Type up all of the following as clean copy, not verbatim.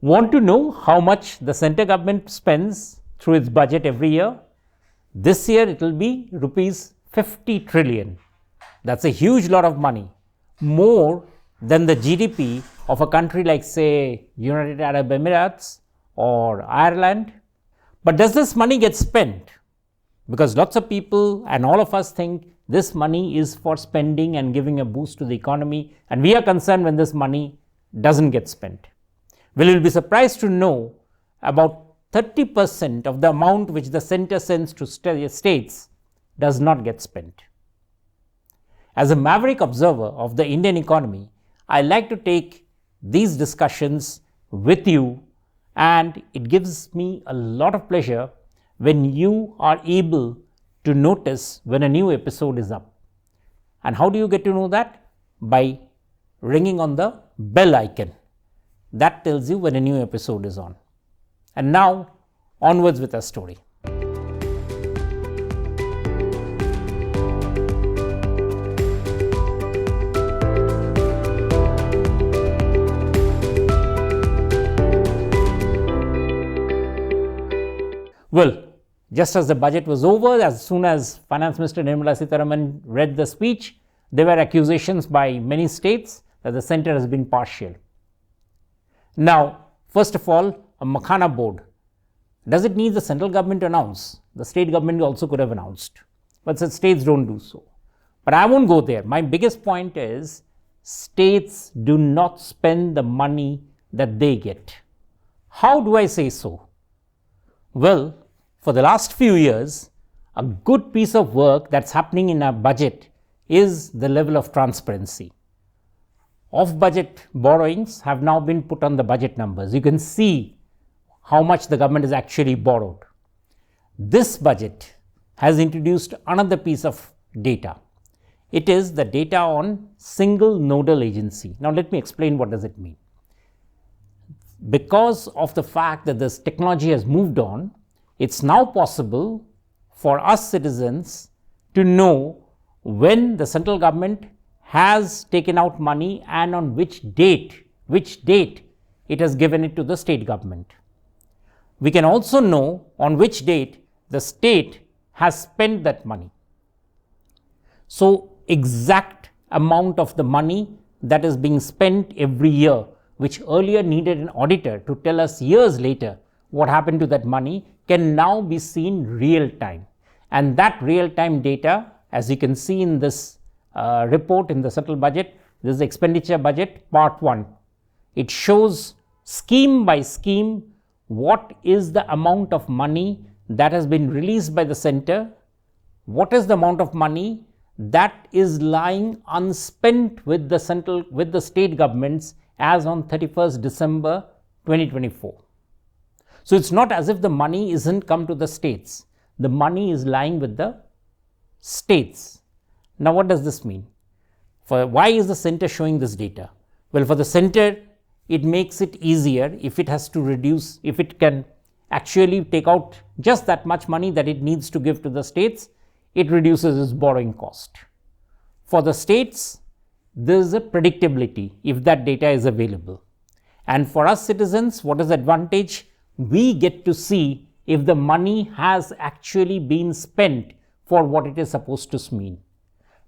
Want to know how much the center government spends through its budget every year? This year it will be rupees 50 trillion. That's a huge lot of money, more than the GDP of a country like, say, United Arab Emirates or Ireland. But does this money get spent? Because lots of people and all of us think this money is for spending and giving a boost to the economy, and we are concerned when this money doesn't get spent. Well, you'll be surprised to know about 30% of the amount which the center sends to states does not get spent. As a maverick observer of the Indian economy, I like to take these discussions with you, and it gives me a lot of pleasure when you are able to notice when a new episode is up. And how do you get to know that? By ringing on the bell icon. That tells you when a new episode is on. And now, onwards with our story. Well, just as the budget was over, as soon as Finance Minister Nirmala Sitharaman read the speech, there were accusations by many states that the center has been partial. Now, first of all, a Makhana board. Does it need the central government to announce? The state government also could have announced, but the states don't do so. But I won't go there. My biggest point is states do not spend the money that they get. How do I say so? Well, for the last few years, a good piece of work that's happening in our budget is the level of transparency. Off-budget borrowings have now been put on the budget numbers. You can see how much the government has actually borrowed. This budget has introduced another piece of data. It is the data on single nodal agency. Now let me explain what does it mean. Because of the fact that this technology has moved on, it's now possible for us citizens to know when the central government has taken out money and on which date it has given it to the state government. We can also know on which date the state has spent that money. So, exact amount of the money that is being spent every year, which earlier needed an auditor to tell us years later what happened to that money, can now be seen real time. And that real time data, as you can see in this report in the central budget, this is the expenditure budget part 1. It shows scheme by scheme what is the amount of money that has been released by the center, what is the amount of money that is lying unspent with the state governments as on 31st December 2024. So it's not as if the money isn't come to the states. The money is lying with the states. Now what does this mean? Why is the center showing this data? Well, for the center, it makes it easier if it has to reduce, if it can actually take out just that much money that it needs to give to the states, it reduces its borrowing cost. For the states, there is a predictability if that data is available. And for us citizens, what is the advantage? We get to see if the money has actually been spent for what it is supposed to mean.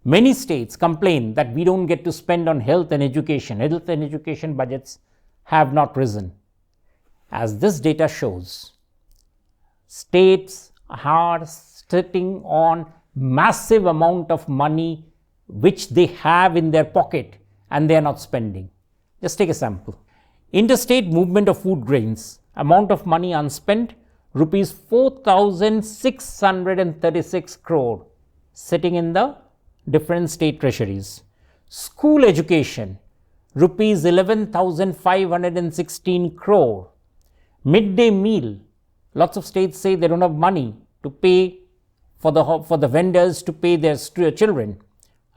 Many states complain that we don't get to spend on health and education. Health and education budgets have not risen. As this data shows, states are sitting on massive amount of money which they have in their pocket and they are not spending. Just take a sample. Interstate movement of food grains, amount of money unspent, rupees 4,636 crore sitting in the different state treasuries. School education, rupees 11,516 crore. Midday meal, lots of states say they don't have money to pay for the vendors to pay their children.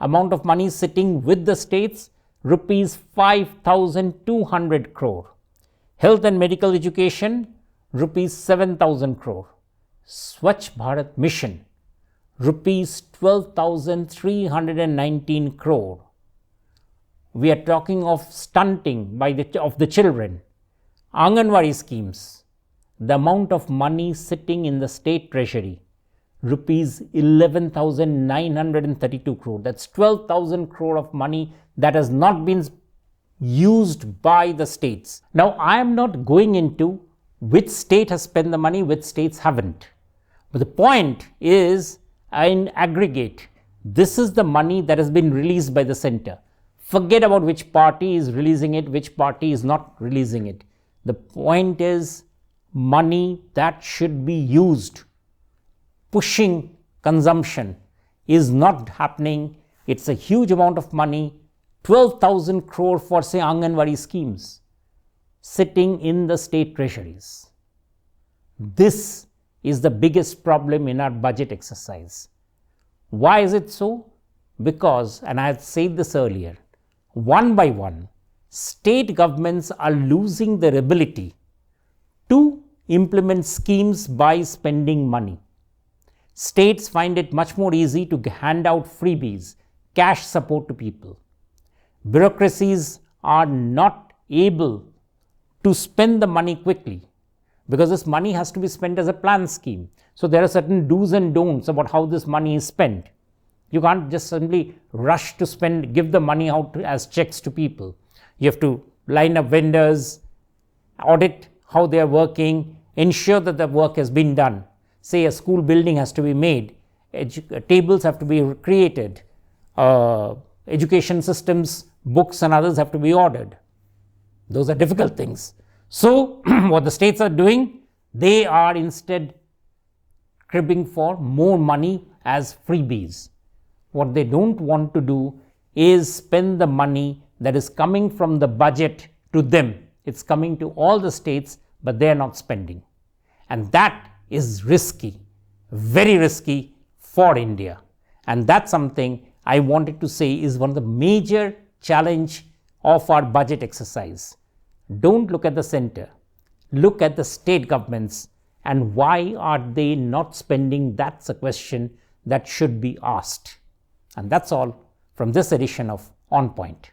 Amount of money sitting with the states, rupees 5,200 crore. Health and medical education, rupees 7,000 crore. Swachh Bharat Mission, rupees 12,319 crore. We are talking of stunting of the children. Anganwadi schemes, the amount of money sitting in the state treasury, rupees 11,932 crore. That's 12,000 crore of money that has not been used by the states. Now, I am not going into which state has spent the money, which states haven't. But the point is, in aggregate, this is the money that has been released by the center. Forget about which party is releasing it, which party is not releasing it. The point is, money that should be used, pushing consumption, is not happening. It's a huge amount of money, 12,000 crore for, say, Anganwadi schemes, sitting in the state treasuries. This is the biggest problem in our budget exercise. Why is it so? Because, and I had said this earlier, one by one, state governments are losing their ability to implement schemes by spending money. States find it much more easy to hand out freebies, cash support to people. Bureaucracies are not able to spend the money quickly because this money has to be spent as a planned scheme. So there are certain do's and don'ts about how this money is spent. You can't just simply rush to spend, give the money out as checks to people. You have to line up vendors, audit how they are working, ensure that the work has been done. Say a school building has to be made, tables have to be created, education systems, books and others have to be ordered. Those are difficult things. So what the states are doing, they are instead cribbing for more money as freebies. What they don't want to do is spend the money that is coming from the budget to them. It's coming to all the states, but they are not spending. And that is risky, very risky for India. And that's something I wanted to say is one of the major challenge of our budget exercise. Don't look at the center, look at the state governments and why are they not spending? That's a question that should be asked. And that's all from this edition of On Point.